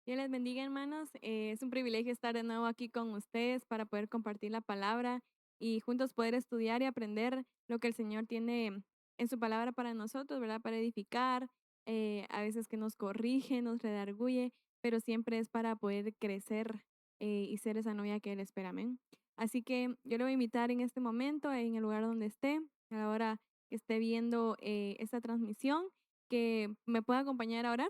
Dios les bendiga, hermanos. Es un privilegio estar de nuevo aquí con ustedes para poder compartir la palabra y juntos poder estudiar y aprender lo que el Señor tiene en su palabra para nosotros, ¿verdad? Para edificar, a veces que nos corrige, nos redarguye, pero siempre es para poder crecer y ser esa novia que Él espera. Amén. Así que yo le voy a invitar en este momento, en el lugar donde esté, a la hora que esté viendo esta transmisión, que me pueda acompañar a orar.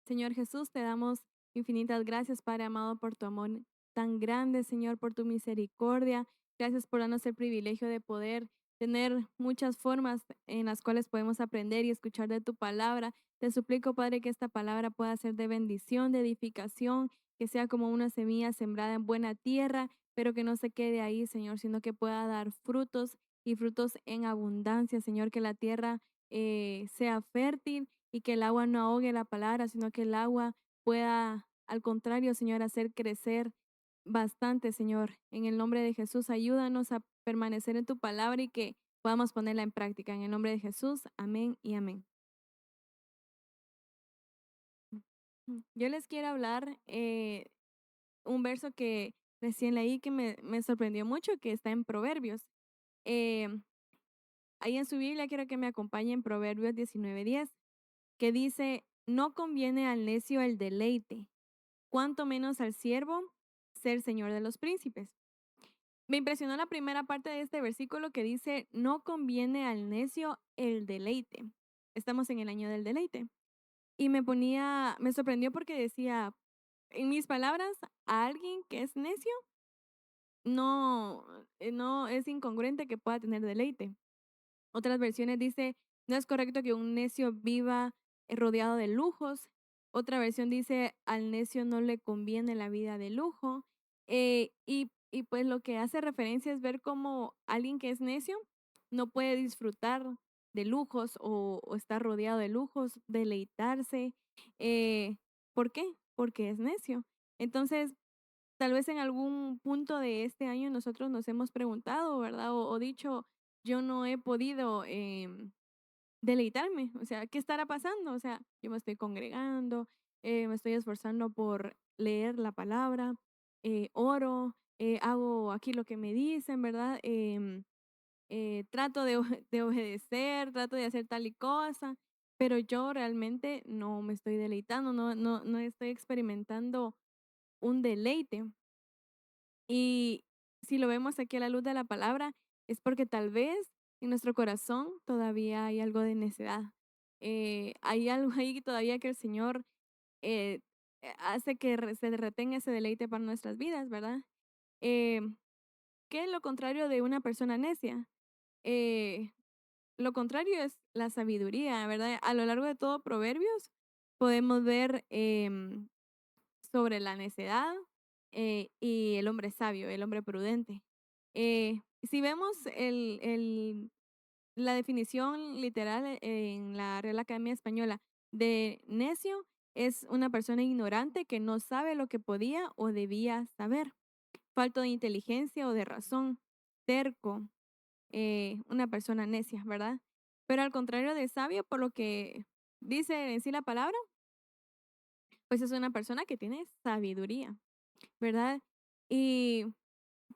Señor Jesús, te damos infinitas gracias, Padre amado, por tu amor tan grande, Señor, por tu misericordia. Gracias por darnos el privilegio de poder tener muchas formas en las cuales podemos aprender y escuchar de tu palabra. Te suplico, Padre, que esta palabra pueda ser de bendición, de edificación, que sea como una semilla sembrada en buena tierra, pero que no se quede ahí, Señor, sino que pueda dar frutos y frutos en abundancia, Señor, que la tierra sea fértil y que el agua no ahogue la palabra, sino que el agua pueda, al contrario, Señor, hacer crecer bastante, Señor. En el nombre de Jesús, ayúdanos a permanecer en tu palabra y que podamos ponerla en práctica. En el nombre de Jesús, amén y amén. Yo les quiero hablar un verso que recién leí que me sorprendió mucho, que está en Proverbios. Eh, Ahí en su Biblia quiero que me acompañen en Proverbios 19:10, que dice, no conviene al necio el deleite, cuanto menos al siervo ser señor de los príncipes. Me impresionó la primera parte de este versículo que dice, no conviene al necio el deleite. Estamos en el año del deleite. Y me sorprendió porque decía, en mis palabras, a alguien que es necio, no es incongruente que pueda tener deleite. Otras versiones dice, no es correcto que un necio viva rodeado de lujos. Otra versión dice, al necio no le conviene la vida de lujo. Y pues lo que hace referencia es ver cómo alguien que es necio no puede disfrutar de lujos o estar rodeado de lujos, deleitarse. Eh, ¿Por qué? Porque es necio. Entonces, tal vez en algún punto de este año nosotros nos hemos preguntado, ¿verdad? O dicho, yo no he podido deleitarme, o sea, ¿qué estará pasando? O sea, yo me estoy congregando, me estoy esforzando por leer la palabra, oro, hago aquí lo que me dicen, ¿verdad? Trato de obedecer, trato de hacer tal y cosa, pero yo realmente no me estoy deleitando, no estoy experimentando un deleite. Y si lo vemos aquí a la luz de la palabra, es porque tal vez en nuestro corazón todavía hay algo de necedad. Hay algo ahí todavía que el Señor eh, hace que se retenga ese deleite para nuestras vidas, ¿verdad? Eh, ¿Qué es lo contrario de una persona necia? Eh, lo contrario es la sabiduría, ¿verdad? A lo largo de todo Proverbios podemos ver sobre la necedad y el hombre sabio, el hombre prudente. Si vemos la definición literal en la Real Academia Española de necio, es una persona ignorante que no sabe lo que podía o debía saber, falto de inteligencia o de razón, terco, una persona necia, ¿verdad? Pero al contrario de sabio, por lo que dice en sí la palabra, pues es una persona que tiene sabiduría, ¿verdad? Y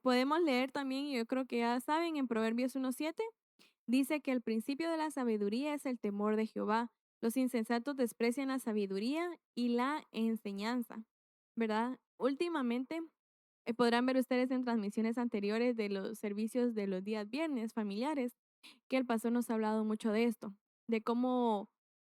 podemos leer también, y yo creo que ya saben, en Proverbios 1:7, dice que el principio de la sabiduría es el temor de Jehová. Los insensatos desprecian la sabiduría y la enseñanza, ¿verdad? Últimamente, podrán ver ustedes en transmisiones anteriores de los servicios de los días viernes familiares, que el pastor nos ha hablado mucho de esto, de cómo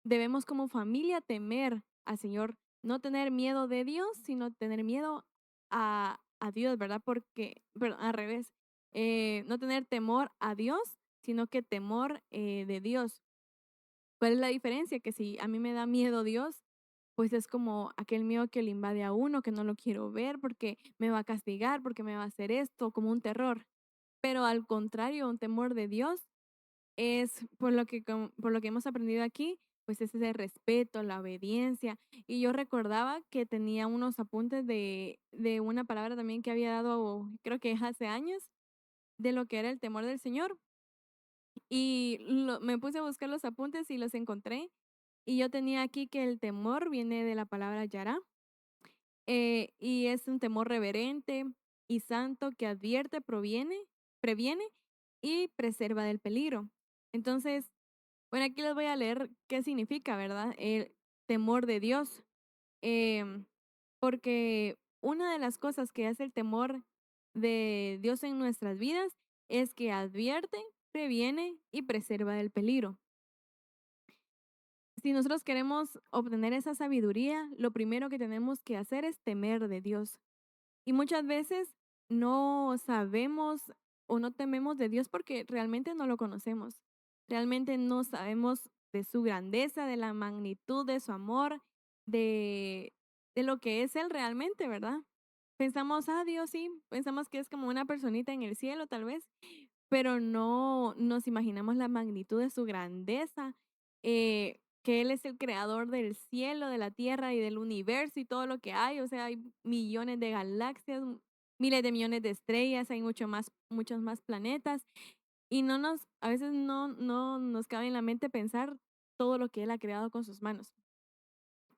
debemos como familia temer al Señor, no tener miedo de Dios, sino tener miedo a Dios, ¿verdad? Porque, perdón, al revés, no tener temor a Dios, sino que temor de Dios. ¿Cuál es la diferencia? Que si a mí me da miedo Dios, pues es como aquel miedo que le invade a uno, que no lo quiero ver porque me va a castigar, porque me va a hacer esto, como un terror. Pero al contrario, un temor de Dios es por lo que hemos aprendido aquí, pues es ese respeto, la obediencia. Y yo recordaba que tenía unos apuntes de una palabra también que había dado, creo que hace años, de lo que era el temor del Señor. Y me puse a buscar los apuntes y los encontré. Y yo tenía aquí que el temor viene de la palabra yará, y es un temor reverente y santo que advierte, previene y preserva del peligro. Entonces, bueno, aquí les voy a leer qué significa, ¿verdad? El temor de Dios. Em, Porque una de las cosas que hace el temor de Dios en nuestras vidas es que advierte, previene y preserva del peligro. Si nosotros queremos obtener esa sabiduría, lo primero que tenemos que hacer es temer de Dios. Y muchas veces no sabemos o no tememos de Dios porque realmente no lo conocemos. Realmente no sabemos de su grandeza, de la magnitud de su amor, de, de lo que es Él realmente, ¿verdad? Pensamos, ah, Dios sí, pensamos que es como una personita en el cielo tal vez, pero no nos imaginamos la magnitud de su grandeza, que Él es el creador del cielo, de la tierra y del universo y todo lo que hay. O sea, hay millones de galaxias, miles de millones de estrellas, hay muchos más planetas. Y a veces no nos cabe en la mente pensar todo lo que Él ha creado con sus manos.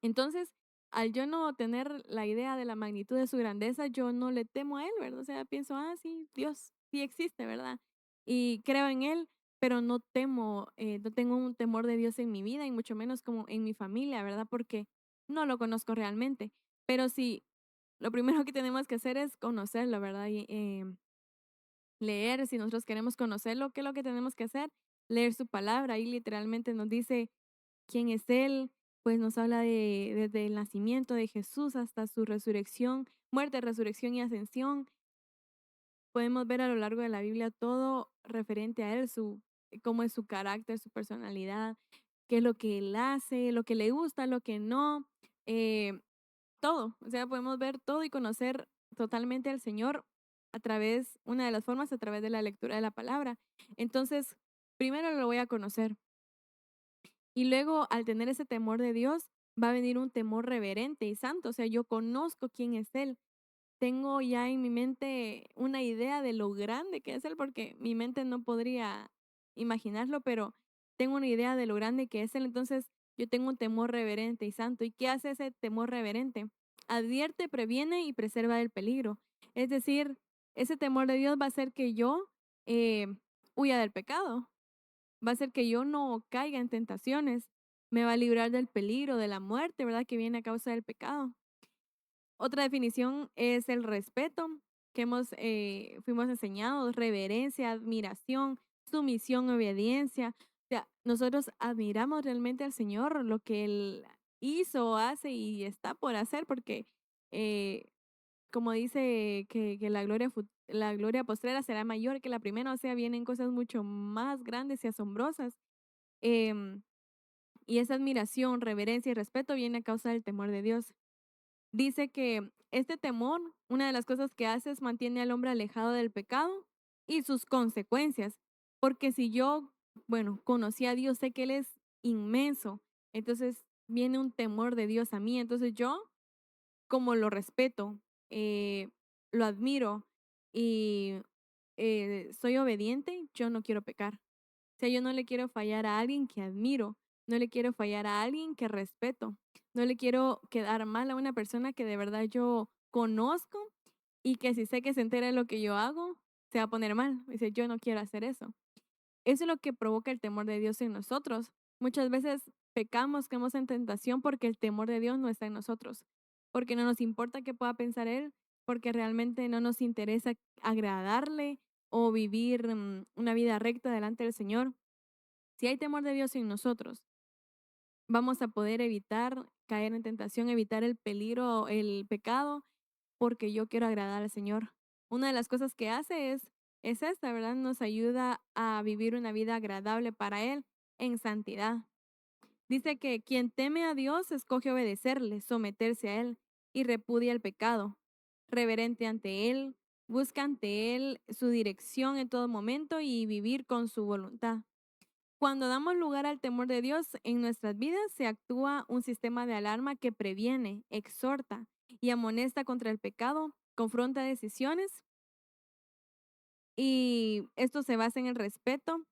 Entonces, al yo no tener la idea de la magnitud de su grandeza, yo no le temo a Él, ¿verdad? O sea, pienso, ah, sí, Dios sí existe, ¿verdad? Y creo en Él, pero no temo, no tengo un temor de Dios en mi vida y mucho menos como en mi familia, ¿verdad? Porque no lo conozco realmente. Pero sí, lo primero que tenemos que hacer es conocerlo, ¿verdad? Y leer, si nosotros queremos conocerlo, ¿qué es lo que tenemos que hacer? Leer su palabra. Ahí literalmente nos dice quién es Él, pues nos habla desde el nacimiento de Jesús hasta su resurrección, muerte, resurrección y ascensión. Podemos ver a lo largo de la Biblia todo referente a Él, cómo es su carácter, su personalidad, qué es lo que Él hace, lo que le gusta, lo que no, eh, todo. O sea, podemos ver todo y conocer totalmente al Señor una de las formas, a través de la lectura de la palabra. Entonces, primero lo voy a conocer. Y luego, al tener ese temor de Dios, va a venir un temor reverente y santo. O sea, yo conozco quién es Él. Tengo ya en mi mente una idea de lo grande que es Él, porque mi mente no podría imaginarlo, pero tengo una idea de lo grande que es Él. Entonces, yo tengo un temor reverente y santo. ¿Y qué hace ese temor reverente? Advierte, previene y preserva del peligro. Es decir, ese temor de Dios va a hacer que yo eh, huya del pecado, va a hacer que yo no caiga en tentaciones, me va a librar del peligro, de la muerte, ¿verdad? Que viene a causa del pecado. Otra definición es el respeto que fuimos enseñados, reverencia, admiración, sumisión, obediencia. O sea, nosotros admiramos realmente al Señor, lo que Él hizo, hace y está por hacer, porque eh, como dice que la gloria postrera será mayor que la primera, o sea, vienen cosas mucho más grandes y asombrosas. Em, y esa admiración, reverencia y respeto viene a causa del temor de Dios. Dice que este temor, una de las cosas que hace es mantiene al hombre alejado del pecado y sus consecuencias. Porque si yo, bueno, conocí a Dios, sé que Él es inmenso, entonces viene un temor de Dios a mí. Entonces yo, como lo respeto, eh, lo admiro y soy obediente, yo no quiero pecar. O sea, yo no le quiero fallar a alguien que admiro, no le quiero fallar a alguien que respeto, no le quiero quedar mal a una persona que de verdad yo conozco y que si sé que se entera de lo que yo hago, se va a poner mal. Dice, yo no quiero hacer eso. Eso es lo que provoca el temor de Dios en nosotros. Muchas veces pecamos, caemos en tentación porque el temor de Dios no está en nosotros, porque no nos importa qué pueda pensar Él, porque realmente no nos interesa agradarle o vivir una vida recta delante del Señor. Si hay temor de Dios en nosotros, vamos a poder evitar caer en tentación, evitar el peligro, el pecado, porque yo quiero agradar al Señor. Una de las cosas que hace es esta, ¿verdad? Nos ayuda a vivir una vida agradable para Él en santidad. Dice que quien teme a Dios escoge obedecerle, someterse a Él y repudia el pecado. Reverente ante Él, busca ante Él su dirección en todo momento y vivir con su voluntad. Cuando damos lugar al temor de Dios en nuestras vidas, se actúa un sistema de alarma que previene, exhorta y amonesta contra el pecado, confronta decisiones y esto se basa en el respeto,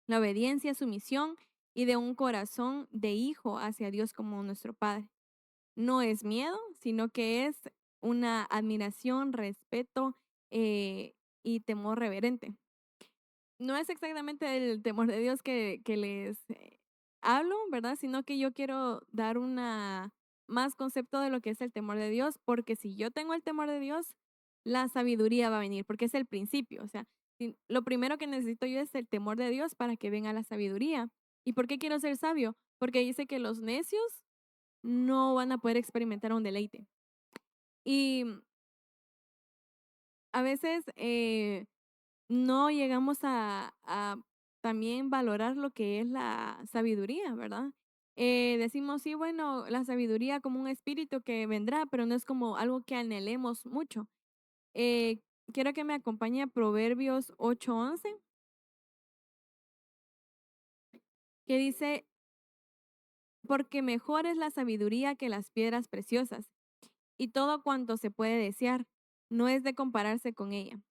la obediencia, sumisión y de un corazón de hijo hacia Dios como nuestro Padre. No es miedo, sino que es una admiración, respeto y temor reverente. No es exactamente el temor de Dios que les hablo, ¿verdad? Sino que yo quiero dar una más concepto de lo que es el temor de Dios, porque si yo tengo el temor de Dios, la sabiduría va a venir, porque es el principio. O sea, lo primero que necesito yo es el temor de Dios para que venga la sabiduría. ¿Y por qué quiero ser sabio? Porque dice que los necios no van a poder experimentar un deleite. Y a veces no llegamos a también valorar lo que es la sabiduría, ¿verdad? Decimos, sí, bueno, la sabiduría como un espíritu que vendrá, pero no es como algo que anhelemos mucho. Eh, Quiero que me acompañe a Proverbios 8:11, que dice, porque mejor es la sabiduría que las piedras preciosas, y todo cuanto se puede desear, no es de compararse con ella.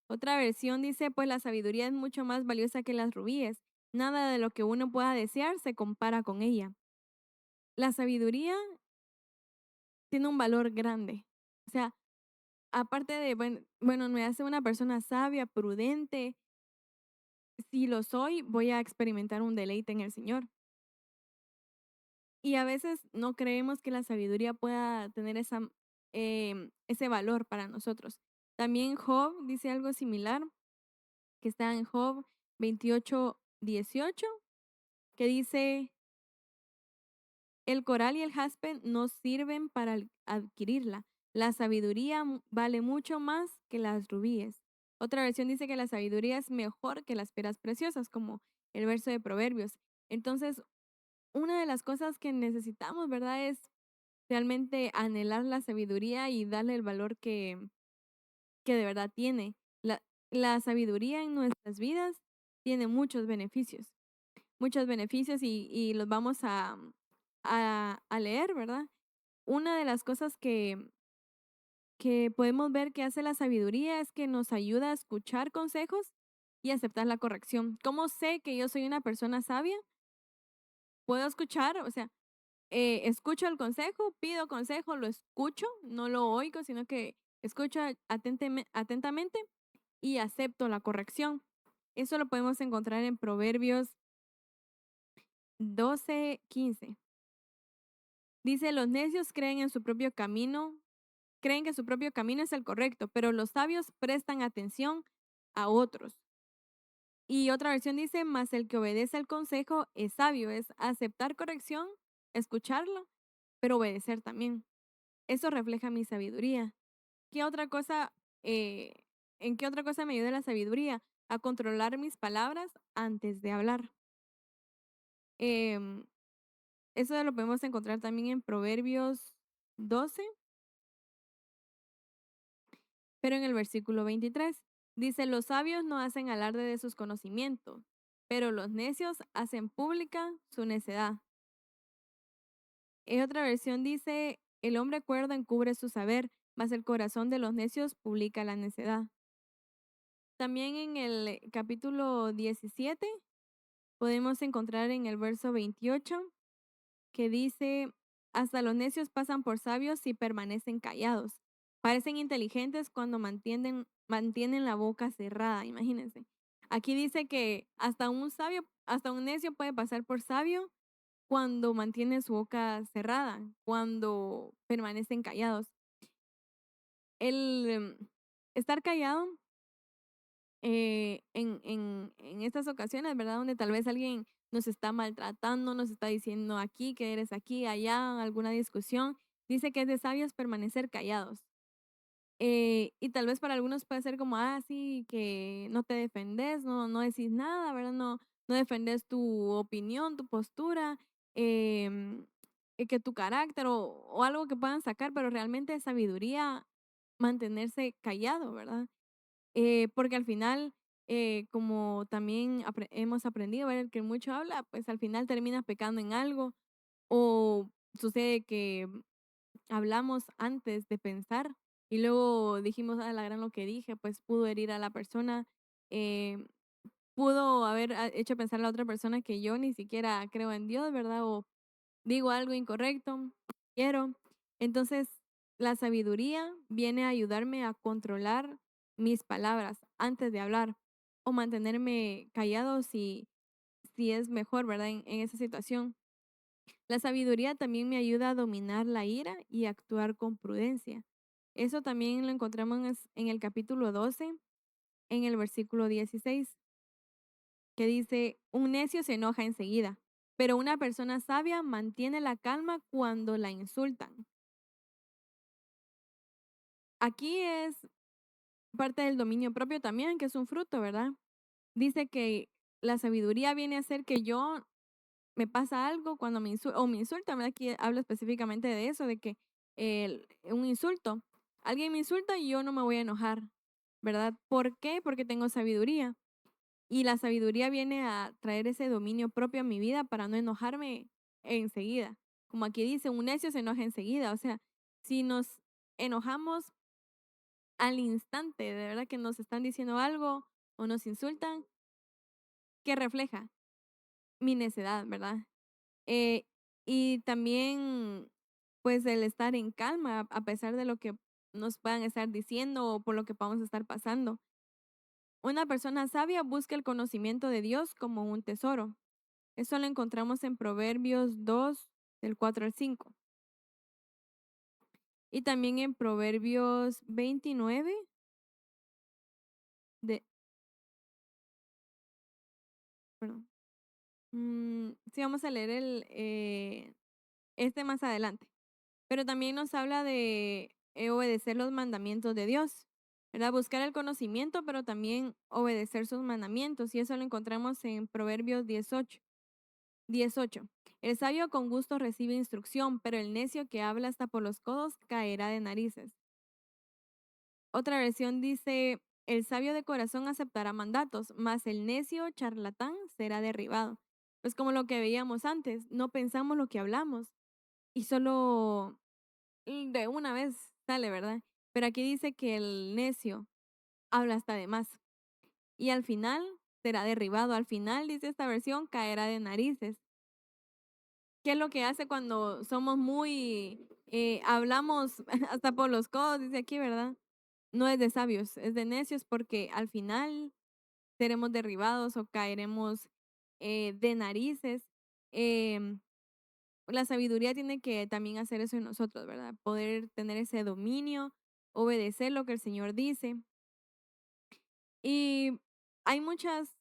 Otra versión dice, pues la sabiduría es mucho más valiosa que las rubíes. Nada de lo que uno pueda desear se compara con ella. La sabiduría tiene un valor grande. O sea, aparte de, bueno, me hace una persona sabia, prudente. Si lo soy, voy a experimentar un deleite en el Señor. Y a veces no creemos que la sabiduría pueda tener ese valor para nosotros. También Job dice algo similar, que está en Job 28:18, que dice, el coral y el jaspe no sirven para adquirirla. La sabiduría vale mucho más que las rubíes. Otra versión dice que la sabiduría es mejor que las piedras preciosas, como el verso de Proverbios. Entonces, una de las cosas que necesitamos, ¿verdad? Es realmente anhelar la sabiduría y darle el valor que de verdad tiene. La sabiduría en nuestras vidas tiene muchos beneficios y los vamos a leer, ¿verdad? Una de las cosas que podemos ver que hace la sabiduría es que nos ayuda a escuchar consejos y aceptar la corrección. ¿Cómo sé que yo soy una persona sabia? Puedo escuchar, o sea, escucho el consejo, pido consejo, lo escucho, no lo oigo, sino que escucho atentamente y acepto la corrección. Eso lo podemos encontrar en Proverbios 12:15. Dice, los necios creen en su propio camino, creen que su propio camino es el correcto, pero los sabios prestan atención a otros. Y otra versión dice, mas el que obedece el consejo es sabio, es aceptar corrección, escucharlo, pero obedecer también. Eso refleja mi sabiduría. ¿Qué otra cosa, eh, ¿En qué otra cosa me ayuda la sabiduría? A controlar mis palabras antes de hablar. Em, Eso lo podemos encontrar también en Proverbios 12, pero en el versículo 23 dice, los sabios no hacen alarde de sus conocimientos, pero los necios hacen pública su necedad. En otra versión dice, el hombre cuerdo encubre su saber, mas el corazón de los necios publica la necedad. También en el capítulo 17 podemos encontrar en el verso 28 que dice, hasta los necios pasan por sabios y permanecen callados. Parecen inteligentes cuando mantienen la boca cerrada, imagínense. Aquí dice que hasta un sabio, hasta un necio puede pasar por sabio cuando mantiene su boca cerrada, cuando permanecen callados. El estar callado en estas ocasiones, ¿verdad? Donde tal vez alguien nos está maltratando, nos está diciendo aquí, que eres aquí, allá, alguna discusión. Dice que es de sabios permanecer callados. Y tal vez para algunos puede ser como, ah, sí, que no te defendes, no decís nada, ¿verdad? No defendes tu opinión, tu postura, que tu carácter o algo que puedan sacar, pero realmente es sabiduría mantenerse callado, ¿verdad? Porque al final, como también hemos aprendido, ¿verdad? Que mucho habla, pues al final termina pecando en algo o sucede que hablamos antes de pensar y luego dijimos, a la gran lo que dije, pues pudo herir a la persona. pudo haber hecho pensar a la otra persona que yo ni siquiera creo en Dios, ¿verdad? O digo algo incorrecto, quiero. Entonces, la sabiduría viene a ayudarme a controlar mis palabras antes de hablar o mantenerme callado si es mejor, ¿verdad? En esa situación. La sabiduría también me ayuda a dominar la ira y actuar con prudencia. Eso también lo encontramos en el capítulo 12, en el versículo 16, que dice, un necio se enoja enseguida, pero una persona sabia mantiene la calma cuando la insultan. Aquí es parte del dominio propio también, que es un fruto, ¿verdad? Dice que la sabiduría viene a ser que yo me pasa algo cuando me insultan, ¿verdad? Aquí habla específicamente de eso, de que un insulto, alguien me insulta y yo no me voy a enojar, ¿verdad? ¿Por qué? Porque tengo sabiduría. Y la sabiduría viene a traer ese dominio propio a mi vida para no enojarme enseguida. Como aquí dice, un necio se enoja enseguida. O sea, si nos enojamos al instante, de verdad que nos están diciendo algo o nos insultan, ¿qué refleja? Mi necedad, ¿verdad? Eh, y también, pues, el estar en calma a pesar de lo que nos puedan estar diciendo o por lo que podamos estar pasando. Una persona sabia busca el conocimiento de Dios como un tesoro. Eso lo encontramos en Proverbios 2 del 4 al 5. Y también en Proverbios 29 de, perdón, sí, vamos a leer este más adelante. Pero también nos habla de obedecer los mandamientos de Dios, ¿verdad? Buscar el conocimiento, pero también obedecer sus mandamientos. Y eso lo encontramos en Proverbios 18. El sabio con gusto recibe instrucción, pero el necio que habla hasta por los codos caerá de narices. Otra versión dice, el sabio de corazón aceptará mandatos, mas el necio charlatán será derribado. Pues como lo que veíamos antes, no pensamos lo que hablamos y solo de una vez sale, ¿verdad? Pero aquí dice que el necio habla hasta de más y al final será derribado. Al final, dice esta versión, caerá de narices. ¿Qué es lo que hace cuando somos muy, hablamos hasta por los codos, dice aquí, ¿verdad? No es de sabios, es de necios porque al final seremos derribados o caeremos de narices. Em, la sabiduría tiene que también hacer eso en nosotros, ¿verdad? Poder tener ese dominio, obedecer lo que el Señor dice. Y hay muchas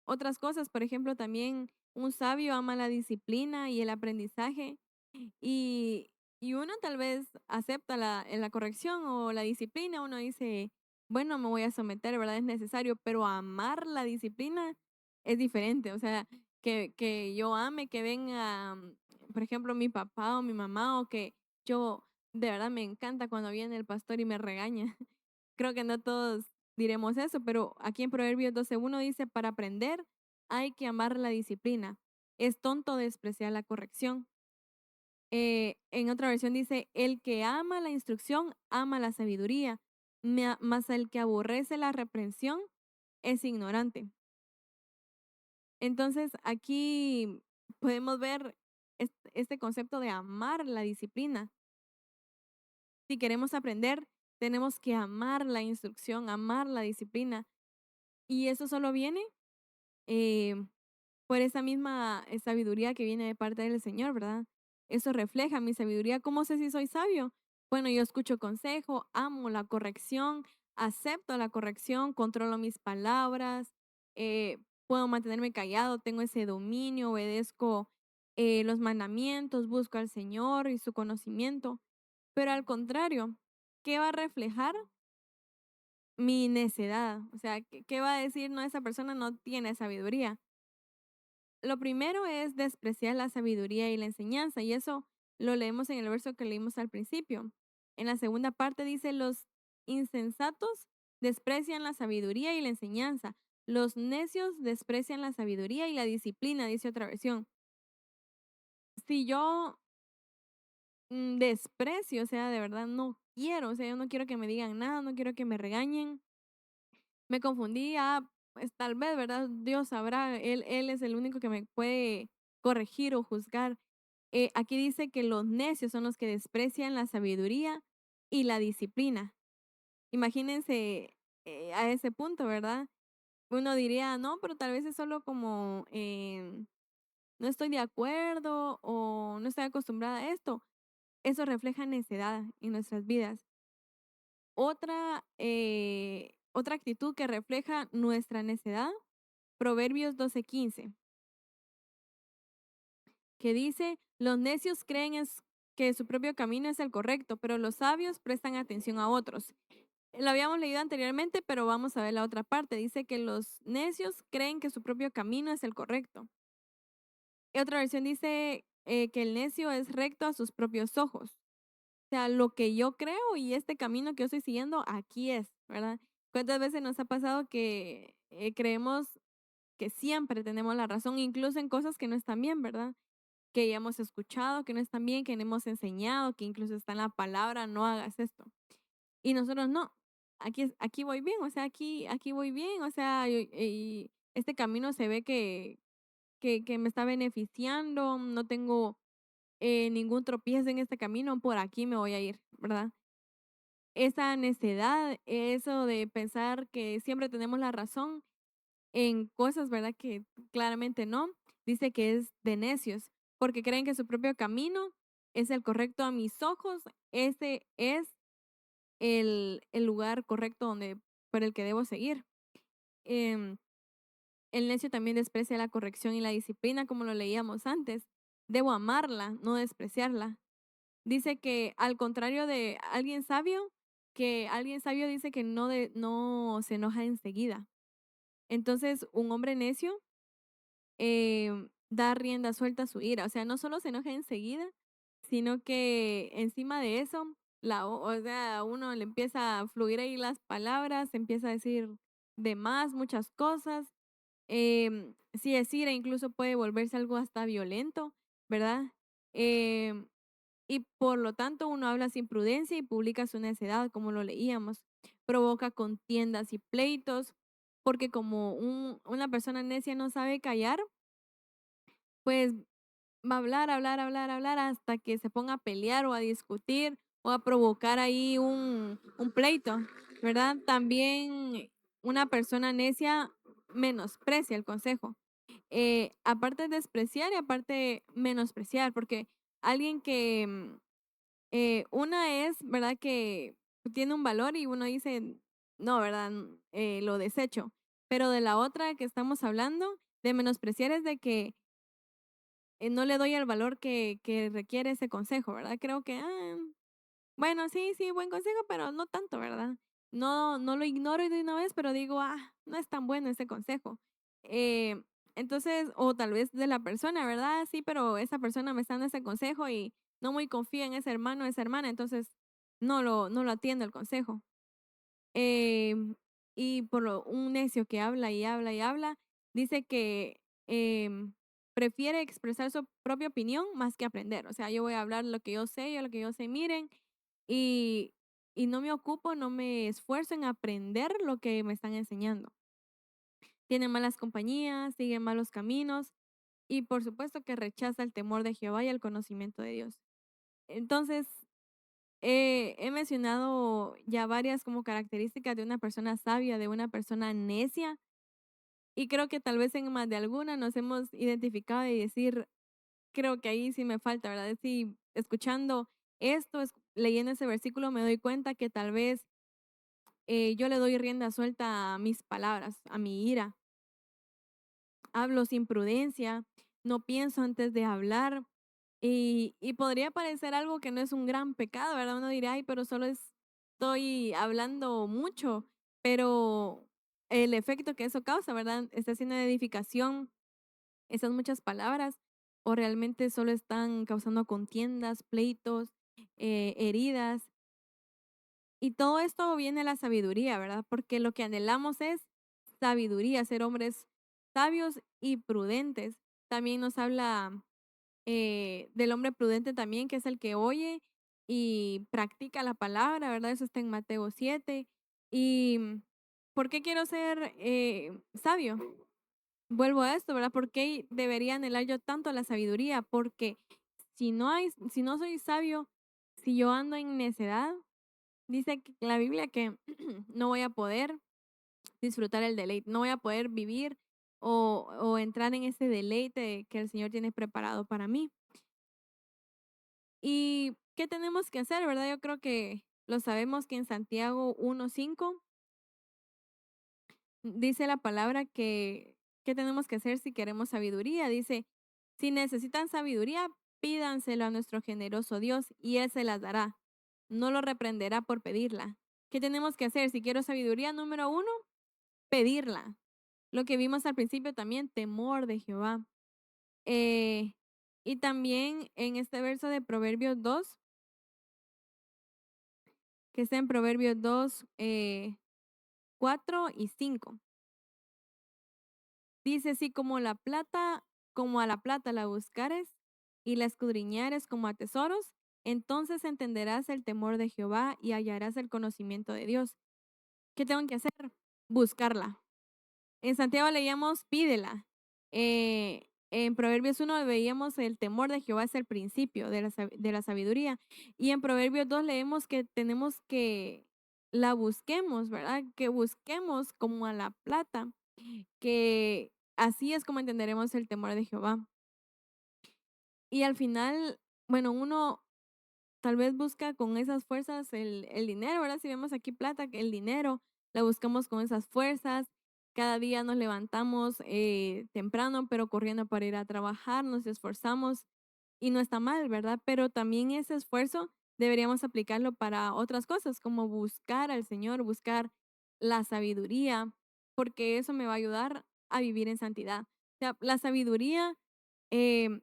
otras cosas, por ejemplo, también un sabio ama la disciplina y el aprendizaje y, y uno tal vez acepta la corrección o la disciplina, uno dice, bueno, me voy a someter, ¿verdad? Es necesario, pero amar la disciplina es diferente, o sea, que yo ame, que venga, por ejemplo, mi papá o mi mamá o que yo, de verdad me encanta cuando viene el pastor y me regaña. Creo que no todos diremos eso, pero aquí en Proverbios 12:1 dice, para aprender hay que amar la disciplina. Es tonto despreciar la corrección. En otra versión dice, el que ama la instrucción ama la sabiduría, mas el que aborrece la reprensión es ignorante. Entonces aquí podemos ver este concepto de amar la disciplina. Si queremos aprender, tenemos que amar la instrucción, amar la disciplina. Y eso solo viene eh, por esa misma sabiduría que viene de parte del Señor, ¿verdad? Eso refleja mi sabiduría. ¿Cómo sé si soy sabio? Bueno, yo escucho consejo, amo la corrección, acepto la corrección, controlo mis palabras, eh, puedo mantenerme callado, tengo ese dominio, obedezco los mandamientos, busco al Señor y su conocimiento. Pero al contrario, ¿qué va a reflejar? Mi necedad. O sea, ¿qué va a decir? No, esa persona no tiene sabiduría. Lo primero es despreciar la sabiduría y la enseñanza, y eso lo leemos en el verso que leímos al principio. En la segunda parte dice, los insensatos desprecian la sabiduría y la enseñanza. Los necios desprecian la sabiduría y la disciplina, dice otra versión. Si yo desprecio, o sea, de verdad no quiero, o sea, yo no quiero que me digan nada, no quiero que me regañen, me confundí, pues tal vez, ¿verdad? Dios sabrá, él es el único que me puede corregir o juzgar. Aquí dice que los necios son los que desprecian la sabiduría y la disciplina. Imagínense a ese punto, ¿verdad? Uno diría, no, pero tal vez es solo como, no estoy de acuerdo o no estoy acostumbrada a esto. Eso refleja necedad en nuestras vidas. Otra actitud que refleja nuestra necedad, Proverbios 12:15, que dice, los necios creen que su propio camino es el correcto, pero los sabios prestan atención a otros. Lo habíamos leído anteriormente, pero vamos a ver la otra parte. Dice que los necios creen que su propio camino es el correcto. Y otra versión dice que el necio es recto a sus propios ojos. O sea, lo que yo creo y este camino que yo estoy siguiendo, aquí es, ¿verdad? ¿Cuántas veces nos ha pasado que creemos que siempre tenemos la razón, incluso en cosas que no están bien, ¿verdad? Que ya hemos escuchado, que no están bien, que no hemos enseñado, que incluso está en la palabra, no hagas esto. Y nosotros no, aquí voy bien, o sea, aquí voy bien, o sea, y este camino se ve que me está beneficiando, no tengo ningún tropiezo en este camino, por aquí me voy a ir, ¿verdad? Esa necedad, eso de pensar que siempre tenemos la razón en cosas, ¿verdad? Que claramente no, dice que es de necios, porque creen que su propio camino es el correcto a mis ojos, ese es el lugar correcto por el que debo seguir. Em, el necio también desprecia la corrección y la disciplina, como lo leíamos antes. Debo amarla, no despreciarla. Dice que al contrario de alguien sabio, que alguien sabio dice que no se enoja enseguida. Entonces, un hombre necio da rienda suelta a su ira. O sea, no solo se enoja enseguida, sino que encima de eso, o sea, uno le empieza a fluir ahí las palabras, empieza a decir de más muchas cosas. Si es ira, incluso puede volverse algo hasta violento, ¿verdad? Em, y por lo tanto uno habla sin prudencia y publica su necedad, como lo leíamos. Provoca contiendas y pleitos, porque como una persona necia no sabe callar, pues va a hablar, hablar, hablar, hablar hasta que se ponga a pelear o a discutir o a provocar ahí un pleito, ¿verdad? También una persona necia menosprecia el consejo. Aparte de despreciar y aparte menospreciar, porque alguien que una es, ¿verdad? Que tiene un valor y uno dice, no, ¿verdad? Lo desecho. Pero de la otra que estamos hablando, de menospreciar es de que no le doy el valor que requiere ese consejo, ¿verdad? Creo que, bueno, sí, sí, buen consejo, pero no tanto, ¿verdad? No lo ignoro de una vez, pero digo, no es tan bueno ese consejo. Eh, entonces, o tal vez de la persona, ¿verdad? Sí, pero esa persona me está dando ese consejo y no muy confía en ese hermano o esa hermana, entonces no lo atiendo el consejo. Y un necio que habla y habla y habla, dice que prefiere expresar su propia opinión más que aprender. O sea, yo voy a hablar lo que yo sé, yo lo que yo sé, miren, y, y no me ocupo, no me esfuerzo en aprender lo que me están enseñando. Tiene malas compañías, sigue malos caminos y por supuesto que rechaza el temor de Jehová y el conocimiento de Dios. Entonces, he mencionado ya varias como características de una persona sabia, de una persona necia, y creo que tal vez en más de alguna nos hemos identificado y decir, creo que ahí sí me falta, ¿verdad? Sí, escuchando esto, leyendo ese versículo, me doy cuenta que tal vez yo le doy rienda suelta a mis palabras, a mi ira. Hablo sin prudencia, no pienso antes de hablar y podría parecer algo que no es un gran pecado, ¿verdad? Uno dirá, ay, pero solo estoy hablando mucho, pero el efecto que eso causa, ¿verdad? Está haciendo edificación esas muchas palabras o realmente solo están causando contiendas, pleitos, heridas. Y todo esto viene de la sabiduría, ¿verdad? Porque lo que anhelamos es sabiduría, ser hombres sabios y prudentes. También nos habla del hombre prudente también, que es el que oye y practica la palabra, ¿verdad? Eso está en Mateo 7. Y ¿Por qué quiero ser sabio? Vuelvo a esto, ¿verdad? ¿Por qué debería anhelar yo tanto la sabiduría? Porque si no soy sabio, si yo ando en necedad, dice la Biblia que no voy a poder disfrutar el deleite, no voy a poder vivir o entrar en ese deleite que el Señor tiene preparado para mí. ¿Y qué tenemos que hacer, verdad? Yo creo que lo sabemos que en Santiago 1:5 dice la palabra que, ¿qué tenemos que hacer si queremos sabiduría? Dice, si necesitan sabiduría, pídanselo a nuestro generoso Dios y Él se las dará. No lo reprenderá por pedirla. ¿Qué tenemos que hacer? Si quiero sabiduría, número uno, pedirla. Lo que vimos al principio también, temor de Jehová. Eh, y también en este verso de Proverbios 2, que está en Proverbios 2, 4 y 5. Dice, si como la plata, como a la plata la buscares y la escudriñares como a tesoros, entonces entenderás el temor de Jehová y hallarás el conocimiento de Dios. ¿Qué tengo que hacer? Buscarla. En Santiago leíamos, pídela. En Proverbios 1 veíamos el temor de Jehová es el principio de la sabiduría. Y en Proverbios 2 leemos que tenemos que la busquemos, ¿verdad? Que busquemos como a la plata, que así es como entenderemos el temor de Jehová. Y al final, bueno, uno tal vez busca con esas fuerzas el dinero, ¿verdad? Si vemos aquí plata, que el dinero, la buscamos con esas fuerzas. Cada día nos levantamos temprano, pero corriendo para ir a trabajar, nos esforzamos y no está mal, ¿verdad? Pero también ese esfuerzo deberíamos aplicarlo para otras cosas, como buscar al Señor, buscar la sabiduría, porque eso me va a ayudar a vivir en santidad. O sea, la sabiduría eh,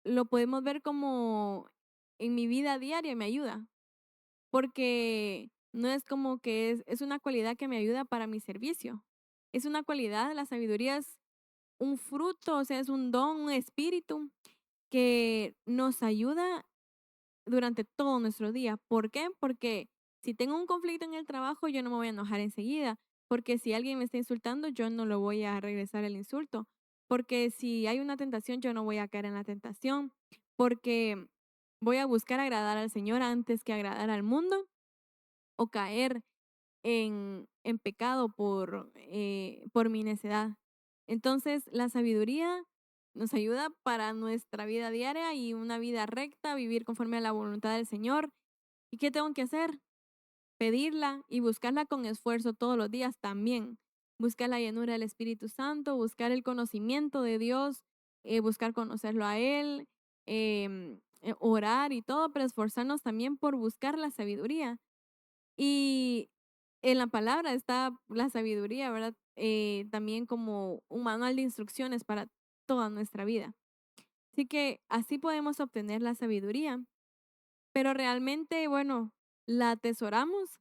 lo podemos ver como en mi vida diaria me ayuda, porque no es como que es una cualidad que me ayuda para mi servicio. Es una cualidad, la sabiduría es un fruto, o sea, es un don, un espíritu que nos ayuda durante todo nuestro día. ¿Por qué? Porque si tengo un conflicto en el trabajo, yo no me voy a enojar enseguida, porque si alguien me está insultando, yo no lo voy a regresar el insulto, porque si hay una tentación, yo no voy a caer en la tentación, porque voy a buscar agradar al Señor antes que agradar al mundo o caer en pecado por mi necedad. Entonces, la sabiduría nos ayuda para nuestra vida diaria y una vida recta, vivir conforme a la voluntad del Señor. ¿Y qué tengo que hacer? Pedirla y buscarla con esfuerzo todos los días también. Buscar la llenura del Espíritu Santo, buscar el conocimiento de Dios, buscar conocerlo a Él, orar y todo, pero esforzarnos también por buscar la sabiduría. Y en la palabra está la sabiduría, ¿verdad? También como un manual de instrucciones para toda nuestra vida. Así que así podemos obtener la sabiduría, pero realmente, bueno, la atesoramos.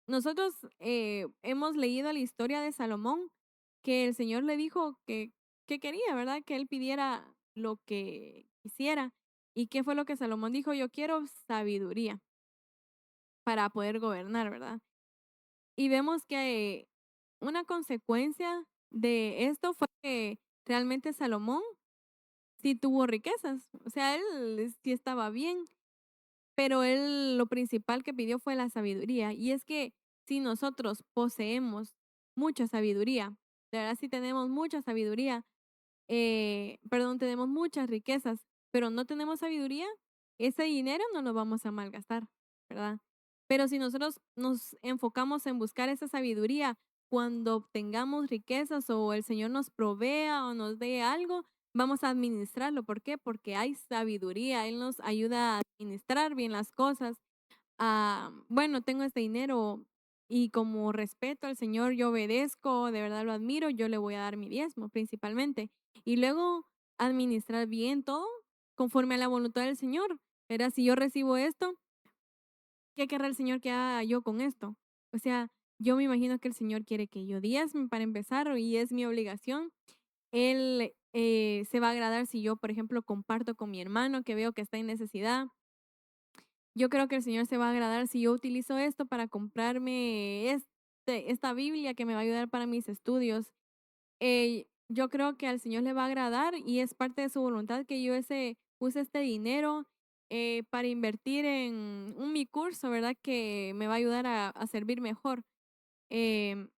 Nosotros hemos leído la historia de Salomón, que el Señor le dijo que quería, ¿verdad? Que él pidiera lo que quisiera. ¿Y qué fue lo que Salomón dijo? Yo quiero sabiduría para poder gobernar, ¿verdad? Y vemos que una consecuencia de esto fue que realmente Salomón sí tuvo riquezas, o sea, él sí estaba bien, pero él lo principal que pidió fue la sabiduría. Y es que si nosotros poseemos mucha sabiduría, de verdad si tenemos mucha sabiduría, perdón, tenemos muchas riquezas, pero no tenemos sabiduría, ese dinero no lo vamos a malgastar, ¿verdad? Pero si nosotros nos enfocamos en buscar esa sabiduría cuando obtengamos riquezas o el Señor nos provea o nos dé algo, vamos a administrarlo. ¿Por qué? Porque hay sabiduría. Él nos ayuda a administrar bien las cosas. Bueno, tengo este dinero y como respeto al Señor, yo obedezco, de verdad lo admiro, yo le voy a dar mi diezmo principalmente. Y luego administrar bien todo conforme a la voluntad del Señor. Era si yo recibo esto, ¿qué querrá el Señor que haga yo con esto? O sea, yo me imagino que el Señor quiere que yo diezme para empezar y es mi obligación. Él se va a agradar si yo, por ejemplo, comparto con mi hermano que veo que está en necesidad. Yo creo que el Señor se va a agradar si yo utilizo esto para comprarme esto. esta Biblia que me va a ayudar para mis estudios. Yo creo que al Señor le va a agradar y es parte de su voluntad que yo use este dinero para invertir en mi curso, ¿verdad? Que me va a ayudar a servir mejor. Em,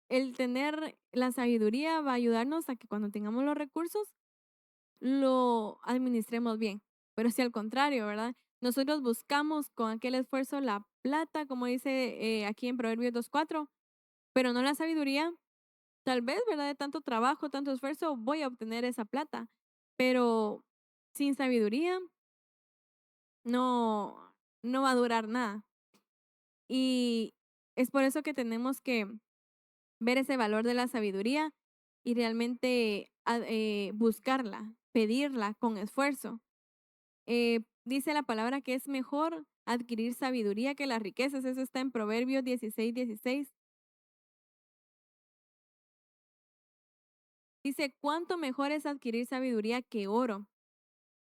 el tener la sabiduría va a ayudarnos a que cuando tengamos los recursos lo administremos bien. Pero si al contrario, ¿verdad? Nosotros buscamos con aquel esfuerzo la plata, como dice aquí en Proverbios 2:4, pero no la sabiduría. Tal vez, ¿verdad? De tanto trabajo, tanto esfuerzo, voy a obtener esa plata, pero sin sabiduría no, no va a durar nada. Y es por eso que tenemos que ver ese valor de la sabiduría y realmente buscarla, pedirla con esfuerzo. Dice la palabra que es mejor adquirir sabiduría que las riquezas. Eso está en Proverbios 16:16. Dice, cuánto mejor es adquirir sabiduría que oro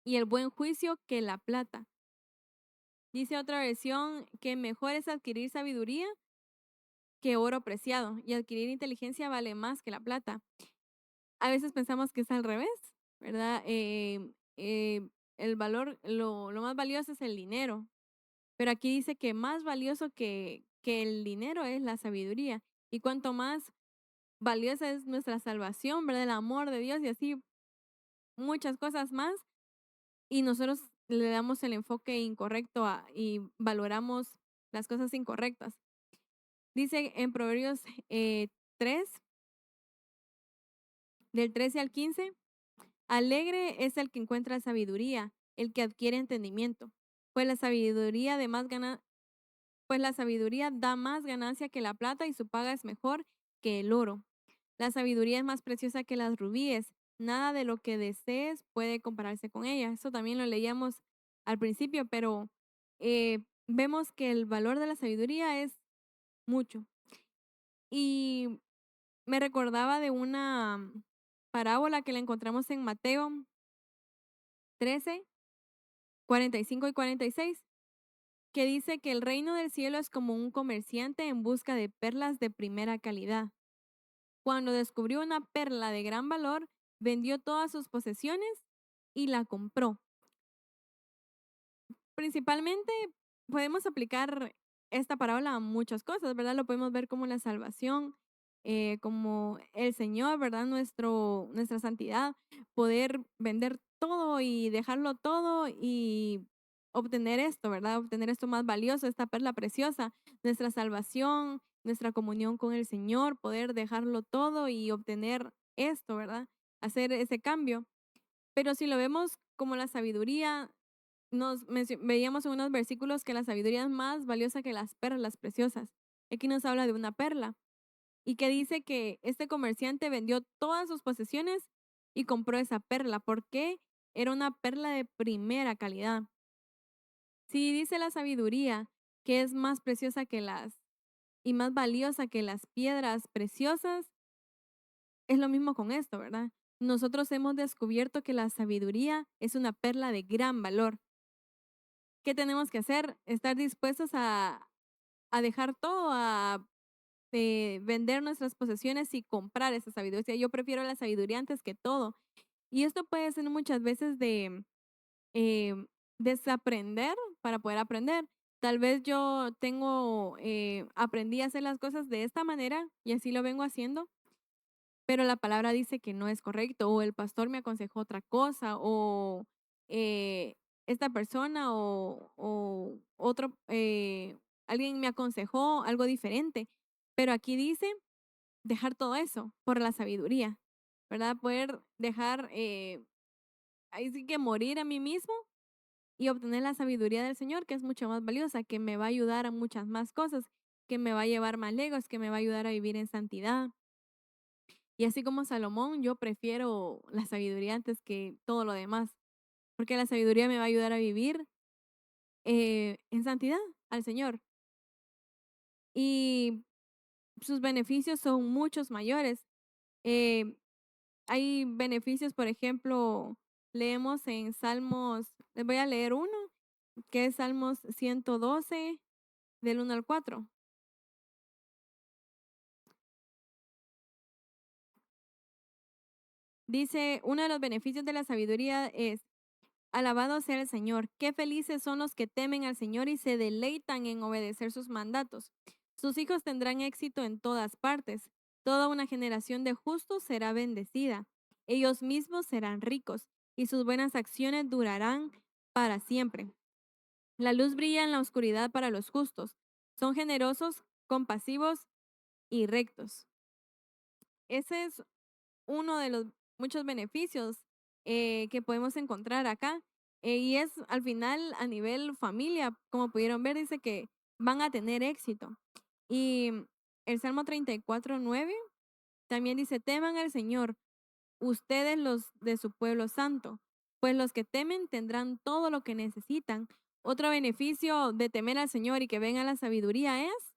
y el buen juicio que la plata. Dice otra versión que mejor es adquirir sabiduría que oro preciado y adquirir inteligencia vale más que la plata. A veces pensamos que es al revés, ¿verdad? El valor, lo más valioso es el dinero, pero aquí dice que más valioso que el dinero es la sabiduría. Y cuanto más valiosa es nuestra salvación, ¿verdad? El amor de Dios y así muchas cosas más. Y nosotros le damos el enfoque incorrecto y valoramos las cosas incorrectas. Dice en Proverbios 3, del 13 al 15, alegre es el que encuentra sabiduría, el que adquiere entendimiento, pues la sabiduría de más gana, pues la sabiduría da más ganancia que la plata y su paga es mejor que el oro. La sabiduría es más preciosa que las rubíes. Nada de lo que desees puede compararse con ella. Eso también lo leíamos al principio, pero vemos que el valor de la sabiduría es mucho. Y me recordaba de una parábola que la encontramos en Mateo 13, 45 y 46, que dice que el reino del cielo es como un comerciante en busca de perlas de primera calidad. Cuando descubrió una perla de gran valor, vendió todas sus posesiones y la compró. Principalmente podemos aplicar esta parábola a muchas cosas, ¿verdad? Lo podemos ver como la salvación, como el Señor, ¿verdad? Nuestra santidad, poder vender todo y dejarlo todo y obtener esto, ¿verdad? Obtener esto más valioso, esta perla preciosa, nuestra salvación, nuestra comunión con el Señor, poder dejarlo todo y obtener esto, ¿verdad? Hacer ese cambio. Pero si lo vemos como la sabiduría, veíamos en unos versículos que la sabiduría es más valiosa que las perlas preciosas. Aquí nos habla de una perla y que dice que este comerciante vendió todas sus posesiones y compró esa perla porque era una perla de primera calidad. Si dice la sabiduría que es más preciosa que y más valiosa que las piedras preciosas, es lo mismo con esto, ¿verdad? Nosotros hemos descubierto que la sabiduría es una perla de gran valor. ¿Qué tenemos que hacer? Estar dispuestos a dejar todo, a vender nuestras posesiones y comprar esa sabiduría. Yo prefiero la sabiduría antes que todo. Y esto puede ser muchas veces de desaprender para poder aprender. Tal vez yo aprendí a hacer las cosas de esta manera y así lo vengo haciendo, pero la palabra dice que no es correcto, o el pastor me aconsejó otra cosa, o esta persona o otro, alguien me aconsejó algo diferente. Pero aquí dice dejar todo eso por la sabiduría, ¿verdad? Poder dejar, ahí sí que morir a mí mismo y obtener la sabiduría del Señor, que es mucho más valiosa, que me va a ayudar a muchas más cosas, que me va a llevar más lejos, que me va a ayudar a vivir en santidad. Y así como Salomón, yo prefiero la sabiduría antes que todo lo demás, porque la sabiduría me va a ayudar a vivir en santidad al Señor. Y sus beneficios son muchos mayores. Eh, Hay beneficios, por ejemplo, leemos en Salmos, les voy a leer uno, que es Salmos 112, del 1 al 4. Dice, uno de los beneficios de la sabiduría es, alabado sea el Señor, qué felices son los que temen al Señor y se deleitan en obedecer sus mandatos. Sus hijos tendrán éxito en todas partes. Toda una generación de justos será bendecida. Ellos mismos serán ricos y sus buenas acciones durarán para siempre. La luz brilla en la oscuridad para los justos. Son generosos, compasivos y rectos. Ese es uno de los muchos beneficios que podemos encontrar acá. Y es al final a nivel familia, como pudieron ver, dice que van a tener éxito. Y el Salmo 34:9 también dice, teman al Señor, ustedes los de su pueblo santo, pues los que temen tendrán todo lo que necesitan. Otro beneficio de temer al Señor y que venga la sabiduría es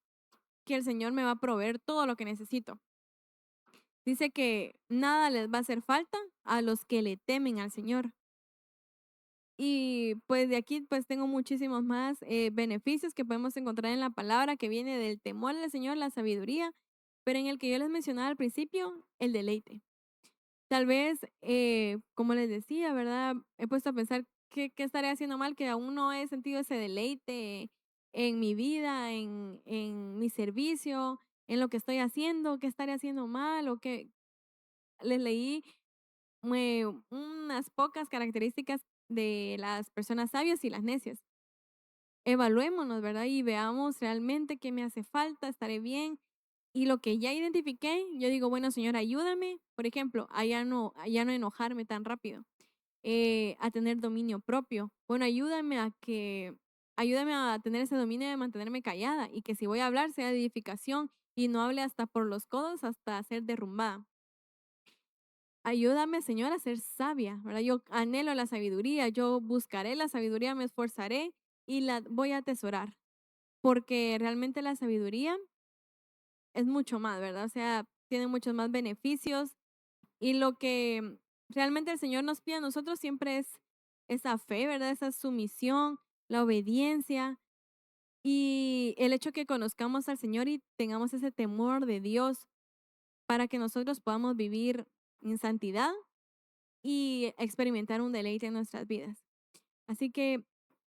que el Señor me va a proveer todo lo que necesito. Dice que nada les va a hacer falta a los que le temen al Señor. Y pues de aquí pues tengo muchísimos más beneficios que podemos encontrar en la palabra que viene del temor al Señor, la sabiduría, pero en el que yo les mencionaba al principio, el deleite. Tal vez, como les decía, ¿verdad? He puesto a pensar qué estaré haciendo mal, que aún no he sentido ese deleite en mi vida, en mi servicio, en lo que estoy haciendo, qué estaré haciendo mal o qué. Les leí unas pocas características de las personas sabias y las necias. Evaluémonos, ¿verdad? Y veamos realmente qué me hace falta, estaré bien. Y lo que ya identifiqué, yo digo, bueno, Señor, ayúdame, por ejemplo, a ya no enojarme tan rápido, a tener dominio propio. Bueno, ayúdame a tener ese dominio de mantenerme callada y que si voy a hablar sea de edificación y no hable hasta por los codos hasta ser derrumbada. Ayúdame, Señor, a ser sabia, ¿verdad? Yo anhelo la sabiduría, yo buscaré la sabiduría, me esforzaré y la voy a atesorar, porque realmente la sabiduría es mucho más, ¿verdad? O sea, tiene muchos más beneficios y lo que realmente el Señor nos pide a nosotros siempre es esa fe, ¿verdad? Esa sumisión, la obediencia y el hecho que conozcamos al Señor y tengamos ese temor de Dios para que nosotros podamos vivir en santidad y experimentar un deleite en nuestras vidas. Así que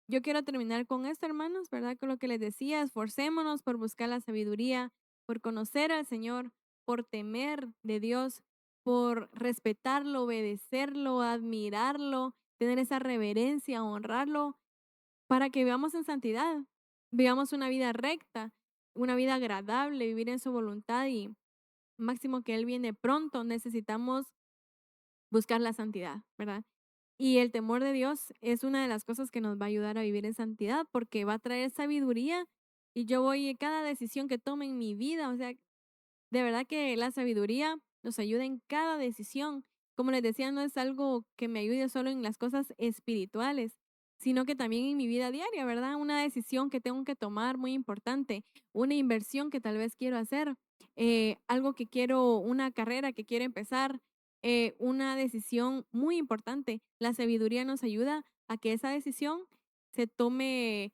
yo quiero terminar con esto, hermanos, ¿verdad? Con lo que les decía, esforcémonos por buscar la sabiduría, por conocer al Señor, por temer de Dios, por respetarlo, obedecerlo, admirarlo, tener esa reverencia, honrarlo, para que vivamos en santidad, vivamos una vida recta, una vida agradable, vivir en su voluntad y máximo que Él viene pronto, necesitamos buscar la santidad, ¿verdad? Y el temor de Dios es una de las cosas que nos va a ayudar a vivir en santidad porque va a traer sabiduría y yo voy cada decisión que tome en mi vida, o sea, de verdad que la sabiduría nos ayuda en cada decisión. Como les decía, no es algo que me ayude solo en las cosas espirituales, sino que también en mi vida diaria, ¿verdad? Una decisión que tengo que tomar muy importante, una inversión que tal vez quiero hacer, algo que quiero, una carrera que quiero empezar, una decisión muy importante. La sabiduría nos ayuda a que esa decisión se tome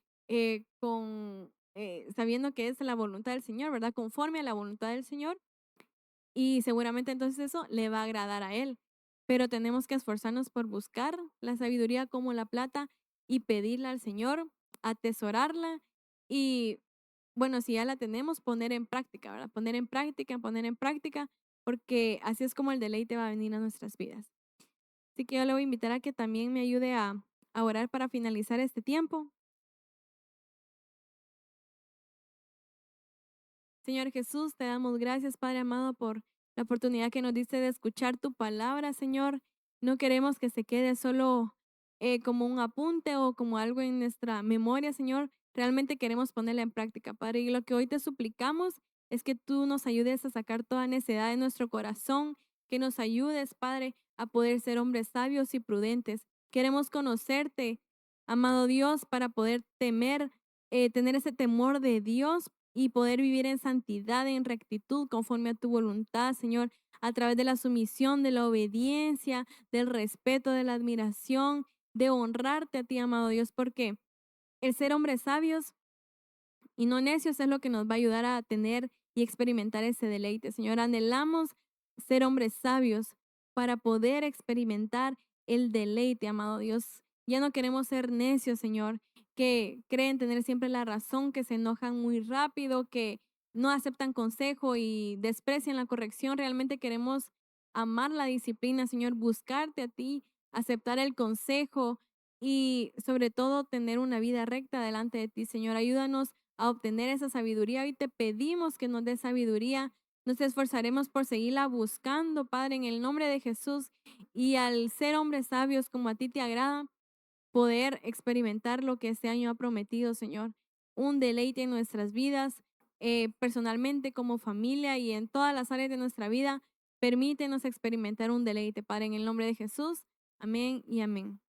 sabiendo que es la voluntad del Señor, ¿verdad? Conforme a la voluntad del Señor y seguramente entonces eso le va a agradar a Él. Pero tenemos que esforzarnos por buscar la sabiduría como la plata y pedirla al Señor, atesorarla y, bueno, si ya la tenemos, poner en práctica, ¿verdad? Poner en práctica, porque así es como el deleite va a venir a nuestras vidas. Así que yo le voy a invitar a que también me ayude a orar para finalizar este tiempo. Señor Jesús, te damos gracias, Padre amado, por la oportunidad que nos diste de escuchar tu palabra, Señor. No queremos que se quede solo como un apunte o como algo en nuestra memoria, Señor. Realmente queremos ponerla en práctica, Padre. Y lo que hoy te suplicamos es que tú nos ayudes a sacar toda necedad de nuestro corazón, que nos ayudes, Padre, a poder ser hombres sabios y prudentes. Queremos conocerte, amado Dios, para poder temer, tener ese temor de Dios y poder vivir en santidad, en rectitud, conforme a tu voluntad, Señor, a través de la sumisión, de la obediencia, del respeto, de la admiración, de honrarte a ti, amado Dios, porque el ser hombres sabios y no necios es lo que nos va a ayudar a tener y experimentar ese deleite, Señor. Anhelamos ser hombres sabios, para poder experimentar el deleite, amado Dios. Ya no queremos ser necios, Señor, que creen tener siempre la razón, que se enojan muy rápido, que no aceptan consejo y desprecian la corrección. Realmente queremos amar la disciplina, Señor, buscarte a ti, aceptar el consejo y sobre todo tener una vida recta delante de ti, Señor. Ayúdanos a obtener esa sabiduría. Hoy te pedimos que nos des sabiduría. Nos esforzaremos por seguirla buscando, Padre, en el nombre de Jesús. Y al ser hombres sabios como a ti te agrada, poder experimentar lo que este año ha prometido, Señor. Un deleite en nuestras vidas, personalmente, como familia y en todas las áreas de nuestra vida. Permítenos experimentar un deleite, Padre, en el nombre de Jesús. Amén y amén.